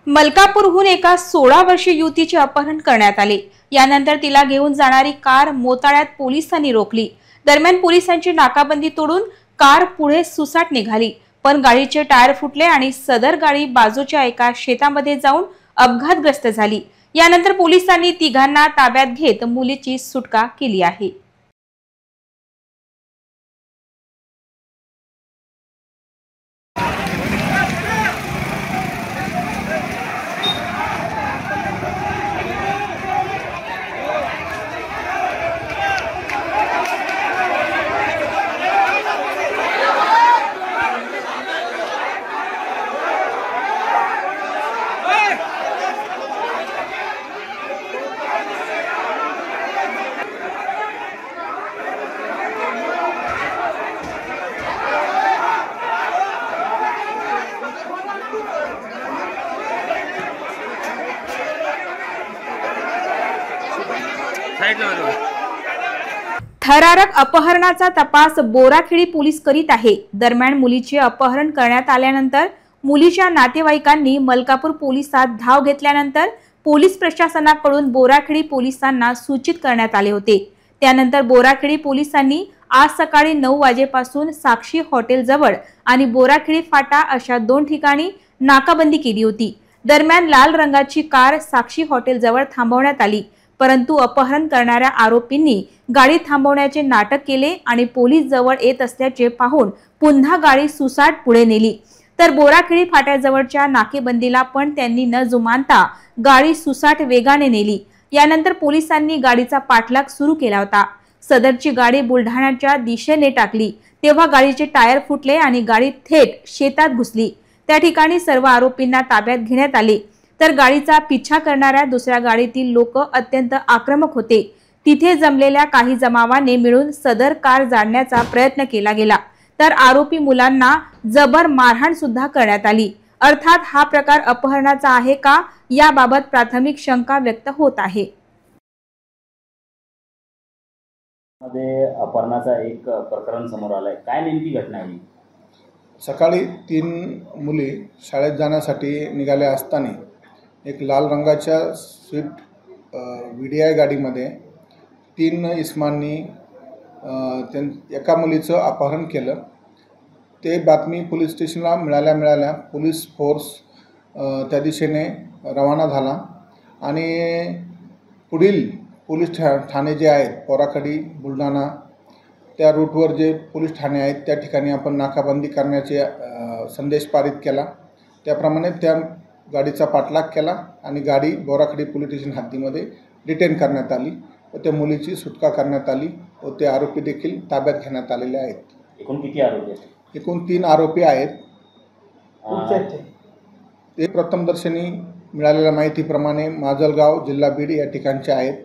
मलकापूरहून एका 16 वर्षीय युवतीचे अपहरण करण्यात आले। यानंतर तिला घेऊन जाणारी कार मोताळ्यात पोलिसांनी रोखली। दरम्यान पोलिसांची नाकाबंदी तोडून कार पुढे सुसाट निघाली, पण गाडीचे टायर फुटले आणि सदर गाडी बाजूच्या एका शेतामध्ये जाऊन अपघातग्रस्त झाली। यानंतर पोलिसांनी तिघांना ताब्यात घेत मुलीची सुटका केली आहे। थरारक अपहरणाचा तपास बोराखेडी पोलीस करीत आहे। दरम्यान मुलीचे अपहरण करण्यात आल्यानंतर मुलीच्या नातेवाईकांनी मलकापूर पोलिसात धाव घेतल्यानंतर पोलीस प्रशासनाकडून बोराखेडी पोलिसांना सूचित करण्यात आले होते। त्यानंतर बोराखेडी पोलिसांनी आज सकाळी 9 वाजेपासून साक्षी हॉटेल जवळ आणि बोराखेडी फाटा अशा 2 ठिकाणी नाकाबंदी केली होती। दरम्यान लाल रंगाची कार साक्षी हॉटेल जवळ थांबवण्यात आली, परंतु अपहरण करणाऱ्या आरोपींनी गाडी थांबवण्याचे नाटक केले आणि पोलीस जवळ येत असल्याचे पाहून पुन्हा गाडी सुसाट पुढे नेली। तर बोराखेडी फाट्याजवळच्या नाकेबंदीला पण त्यांनी न जुमानता गाडी सुसाट वेगाने नेली। यानंतर पोलिसांनी गाडीचा पाठलाग सुरू केला होता। सदरची गाडी बुलढाण्याच्या दिशेने टाकली तेव्हा गाडीचे टायर फुटले आणि गाडी थेट शेतात घुसली। त्या ठिकाणी सर्व आरोपींना ताब्यात घेण्यात आले। तर गाडीचा पिछा करणाऱ्या दुसऱ्या गाडीतील लोक अत्यंत आक्रमक होते। तिथे जमलेल्या काही जमावाने मिळून सदर कार जाळण्याचा प्रयत्न केला गेला, तर आरोपी मुलांना जबर मारहाण सुद्धा करण्यात आली। अर्थात हा प्रकार अपहरणाचा आहे का, याबाबत प्राथमिक शंका व्यक्त होत आहे। मध्ये अपहरणाचा एक प्रकरण समोर आलंय, काय नेमकी घटना आहे? सकाळी 3 मुली शाळेत जाण्यासाठी निघाल्या असताना एक लाल रंगाच्या स्विफ्ट VDI गाडीमध्ये 3 इसमांनी एका मुलीचं अपहरण केलं। ते बातमी पोलीस स्टेशनला मिळाल्या पोलीस फोर्स त्या दिशेने रवाना झाला आणि पुढील पोलीस ठाणे जे आहेत बोराखेडी बुलढाणा त्या रूटवर जे पोलीस ठाणे आहेत त्या ठिकाणी आपण नाकाबंदी करण्याचे संदेश पारित केला। त्याप्रमाणे त्या गाडीचा पाठलाग केला आणि गाडी बोराखेडी पोलीस स्टेशन हद्दीमध्ये डिटेन करण्यात आली व त्या मुलीची सुटका करण्यात आली व ते आरोपी देखील ताब्यात घेण्यात आलेले आहेत। एकूण किती आरोपी आहेत? एकूण 3 आरोपी आहेत। ते प्रथमदर्शनी मिळालेल्या माहितीप्रमाणे माजलगाव जिल्हा बीड या ठिकाणचे आहेत।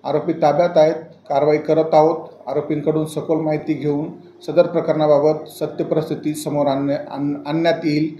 आरोपी ताब्यात आहेत, कारवाई करत आहोत। आरोपींकडून सखोल माहिती घेऊन सदर प्रकरणाबाबत सत्य परिस्थिती समोर आणण्यात येईल।